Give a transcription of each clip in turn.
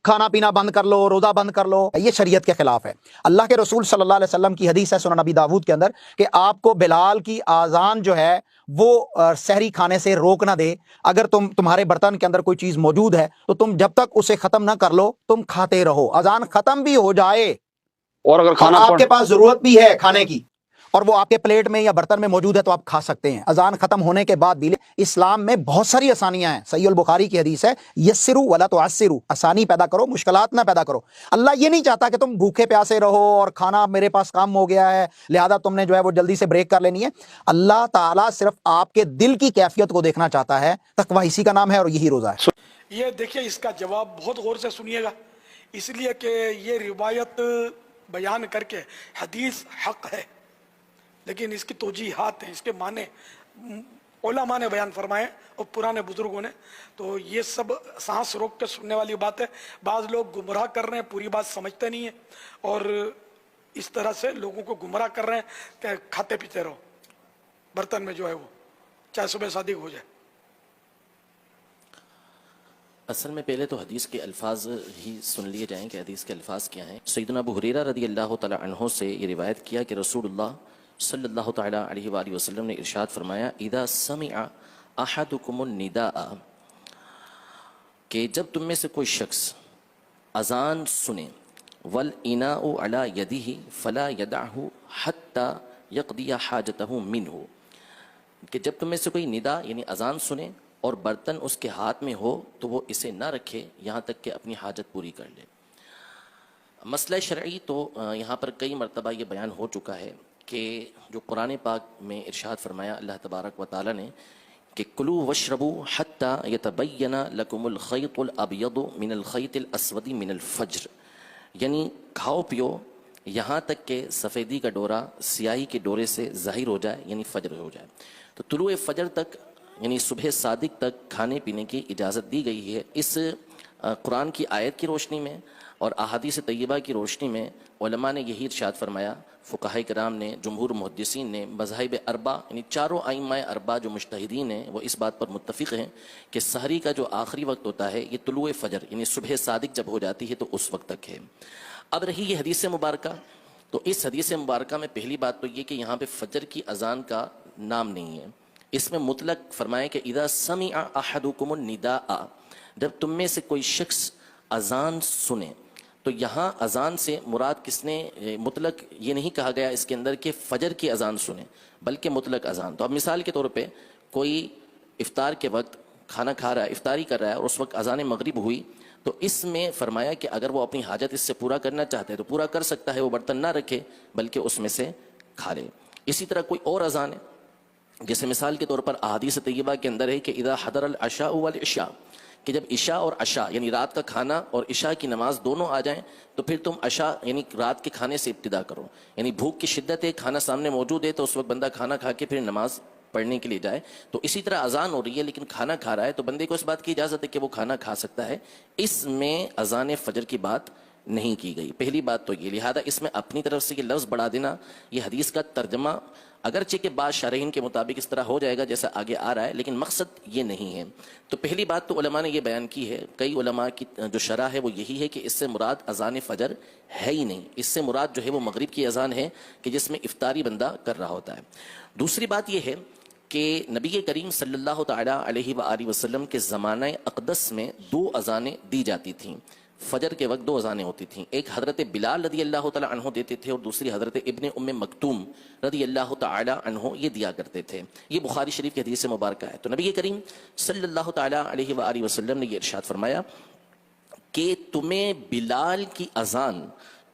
کھانا پینا بند کر لو، روزہ بند کر لو، یہ شریعت کے خلاف ہے۔ اللہ کے رسول صلی اللہ علیہ وسلم کی حدیث ہے سنن نبی داود کے اندر کہ آپ کو بلال کی آذان جو ہے وہ سحری کھانے سے روک نہ دے۔ اگر تمہارے برتن کے اندر کوئی چیز موجود ہے تو تم جب تک اسے ختم نہ کر لو تم کھاتے رہو، اذان ختم بھی ہو جائے اور اگر اور کھانا آپ کے پاس ضرورت بھی ہے کھانے کی اور وہ آپ کے پلیٹ میں یا برتن میں موجود ہے تو آپ کھا سکتے ہیں اذان ختم ہونے کے بعد بھی۔ اسلام میں بہت ساری آسانیاں ہیں، صحیح البخاری کی حدیث ہے یسروا ولا تعسروا، آسانی پیدا کرو مشکلات نہ پیدا کرو۔ اللہ یہ نہیں چاہتا کہ تم بھوکے پیاسے رہو اور کھانا میرے پاس کم ہو گیا ہے لہذا تم نے جو ہے وہ جلدی سے بریک کر لینی ہے۔ اللہ تعالیٰ صرف آپ کے دل کی کیفیت کو دیکھنا چاہتا ہے، تقویٰ اسی کا نام ہے اور یہی روزہ ہے۔ یہ دیکھیے اس کا جواب بہت غور سے سنیے گا، اس لیے کہ یہ روایت بیان کر کے حدیث حق ہے لیکن اس کی توجیحات ہیں، اس کے معنی علماء نے بیان فرمائے اور پرانے بزرگوں نے، تو یہ سب سانس روک کے سننے والی بات ہے۔ بعض لوگ گمراہ کر رہے ہیں، پوری بات سمجھتے نہیں ہیں اور اس طرح سے لوگوں کو گمراہ کر رہے ہیں کہ کھاتے پیتے رہو برتن میں جو ہے وہ چاہے صبح صادق ہو جائے۔ اصل میں پہلے تو حدیث کے الفاظ ہی سن لیے جائیں کہ حدیث کے الفاظ کیا ہیں۔ سیدنا ابو ہریرہ رضی اللہ تعالی عنہ سے یہ روایت کیا کہ رسول اللہ صلی اللہ تعالی علیہ وآلہ وسلم نے ارشاد فرمایا اذا سمع احدکم النداء، کہ جب تم میں سے کوئی شخص اذان سنے، والاناء علی یدہ فلا یدعہ حتی یقضی حاجتہ منہ، کہ جب تم میں سے کوئی ندا یعنی اذان سنے اور برتن اس کے ہاتھ میں ہو تو وہ اسے نہ رکھے یہاں تک کہ اپنی حاجت پوری کر لے۔ مسئلہ شرعی تو یہاں پر کئی مرتبہ یہ بیان ہو چکا ہے کہ جو قرآن پاک میں ارشاد فرمایا اللہ تبارک و تعالی نے کہ کلوا واشربوا حتی یتبین لکم الخیط الابیض من الخیط الاسود من الفجر، یعنی کھاؤ پیو یہاں تک کہ سفیدی کا ڈورا سیاہی کے ڈورے سے ظاہر ہو جائے یعنی فجر ہو جائے۔ تو طلوع فجر تک یعنی صبح صادق تک کھانے پینے کی اجازت دی گئی ہے۔ اس قرآن کی آیت کی روشنی میں اور احادیث طیبہ کی روشنی میں علماء نے یہی ارشاد فرمایا، فقہاء کرام نے، جمہور محدثین نے، مذاہب اربع یعنی چاروں ائمہ اربع جو مجتہدین ہیں وہ اس بات پر متفق ہیں کہ سحری کا جو آخری وقت ہوتا ہے یہ طلوع فجر یعنی صبح صادق جب ہو جاتی ہے تو اس وقت تک ہے۔ اب رہی یہ حدیث مبارکہ، تو اس حدیث مبارکہ میں پہلی بات تو یہ کہ یہاں پہ فجر کی اذان کا نام نہیں ہے، اس میں مطلق فرمائے کہ اذا سمع احدکم النداء، جب تم میں سے کوئی شخص اذان سنے، تو یہاں اذان سے مراد کس نے مطلق یہ نہیں کہا گیا اس کے اندر کہ فجر کی اذان سنے بلکہ مطلق اذان۔ تو اب مثال کے طور پہ کوئی افطار کے وقت کھانا کھا رہا ہے، افطاری کر رہا ہے اور اس وقت اذان مغرب ہوئی، تو اس میں فرمایا کہ اگر وہ اپنی حاجت اس سے پورا کرنا چاہتا ہے تو پورا کر سکتا ہے، وہ برتن نہ رکھے بلکہ اس میں سے کھا لے۔ اسی طرح کوئی اور اذان ہے، جیسے مثال کے طور پر احادیث طیبہ کے اندر ہے کہ اذا حضر العشاء والعشاء، کہ جب عشاء اور عشاء یعنی رات کا کھانا اور عشاء کی نماز دونوں آ جائیں تو پھر تم عشاء یعنی رات کے کھانے سے ابتدا کرو، یعنی بھوک کی شدت ہے، کھانا سامنے موجود ہے تو اس وقت بندہ کھانا کھا کے پھر نماز پڑھنے کے لیے جائے۔ تو اسی طرح اذان ہو رہی ہے لیکن کھانا کھا رہا ہے تو بندے کو اس بات کی اجازت ہے کہ وہ کھانا کھا سکتا ہے، اس میں اذان فجر کی بات نہیں کی گئی۔ پہلی بات تو یہ، لہذا اس میں اپنی طرف سے یہ لفظ بڑھا دینا، یہ حدیث کا ترجمہ اگرچہ کہ بعض شارحین کے مطابق اس طرح ہو جائے گا جیسا آگے آ رہا ہے لیکن مقصد یہ نہیں ہے۔ تو پہلی بات تو علماء نے یہ بیان کی ہے، کئی علماء کی جو شرح ہے وہ یہی ہے کہ اس سے مراد اذان فجر ہے ہی نہیں، اس سے مراد جو ہے وہ مغرب کی اذان ہے کہ جس میں افطاری بندہ کر رہا ہوتا ہے۔ دوسری بات یہ ہے کہ نبی کریم صلی اللہ تعالی علیہ وآلہ وسلم کے زمانہ اقدس میں دو اذانیں دی جاتی تھیں، فجر کے وقت دو اذانیں ہوتی تھیں، ایک حضرت بلال رضی اللہ تعالی عنہ دیتے تھے اور دوسری حضرت ابن ام مکتوم رضی اللہ تعالی عنہ یہ دیا کرتے تھے۔ یہ بخاری شریف کی حدیث مبارکہ ہے۔ تو نبی کریم صلی اللہ تعالی علیہ وآلہ وسلم نے یہ ارشاد فرمایا کہ تمہیں بلال کی اذان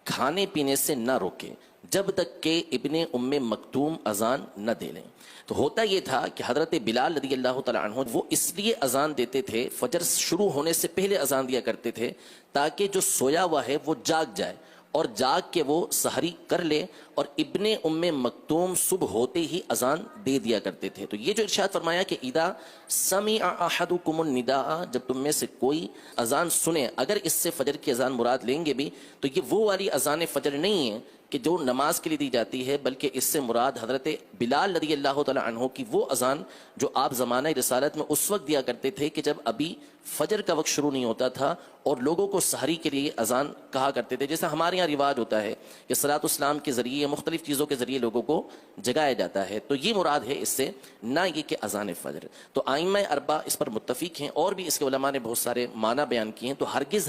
کھانے پینے سے نہ روکے جب تک کہ ابن ام مکتوم اذان نہ دے لیں۔ تو ہوتا یہ تھا کہ حضرت بلال رضی اللہ تعالی عنہ وہ اس لیے اذان دیتے تھے، فجر شروع ہونے سے پہلے اذان دیا کرتے تھے تاکہ جو سویا ہوا ہے وہ جاگ جائے اور جاگ کے وہ سحری کر لے اور ابن ام مکتوم صبح ہوتے ہی اذان دے دیا کرتے تھے. تو یہ جو ارشاد فرمایا کہ اذا سمع احدکم النداء، جب تم میں سے کوئی اذان سنے، اگر اس سے فجر کی اذان مراد لیں گے بھی تو یہ وہ والی اذان فجر نہیں ہے کہ جو نماز کے لیے دی جاتی ہے، بلکہ اس سے مراد حضرت بلال رضی اللہ تعالی عنہ کی وہ اذان جو آپ زمانہ رسالت میں اس وقت دیا کرتے تھے کہ جب ابھی فجر کا وقت شروع نہیں ہوتا تھا اور لوگوں کو سحری کے لیے اذان کہا کرتے تھے. جیسا ہمارے یہاں رواج ہوتا ہے کہ صلاۃ السلام کے ذریعے مختلف چیزوں کے ذریعے لوگوں کو جگایا جاتا ہے، تو یہ مراد ہے اس سے، نہ یہ کہ اذان فجر. تو ائمہ اربعہ اس پر متفق ہیں، اور بھی اس کے علماء نے بہت سارے معنی بیان کیے ہیں. تو ہرگز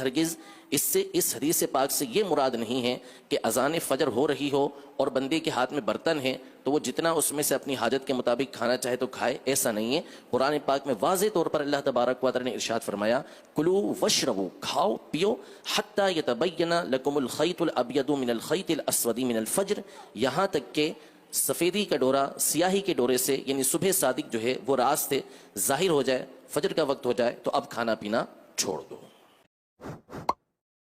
اس سے اس حدیث پاک سے یہ مراد نہیں ہے کہ اذان فجر ہو رہی ہو اور بندے کے ہاتھ میں برتن ہے تو وہ جتنا اس میں سے اپنی حاجت کے مطابق کھانا چاہے تو کھائے، ایسا نہیں ہے. قرآن پاک میں واضح طور پر اللہ تبارک و تعالی نے ارشاد فرمایا کلو وشربو، کھاؤ پیو، حتی یتبین لکم الخیط الابیض من الخیط الاسود من الفجر، یہاں تک کہ سفیدی کا ڈورا سیاہی کے ڈورے سے، یعنی صبح صادق جو ہے وہ راز سے ظاہر ہو جائے، فجر کا وقت ہو جائے تو اب کھانا پینا چھوڑ دو.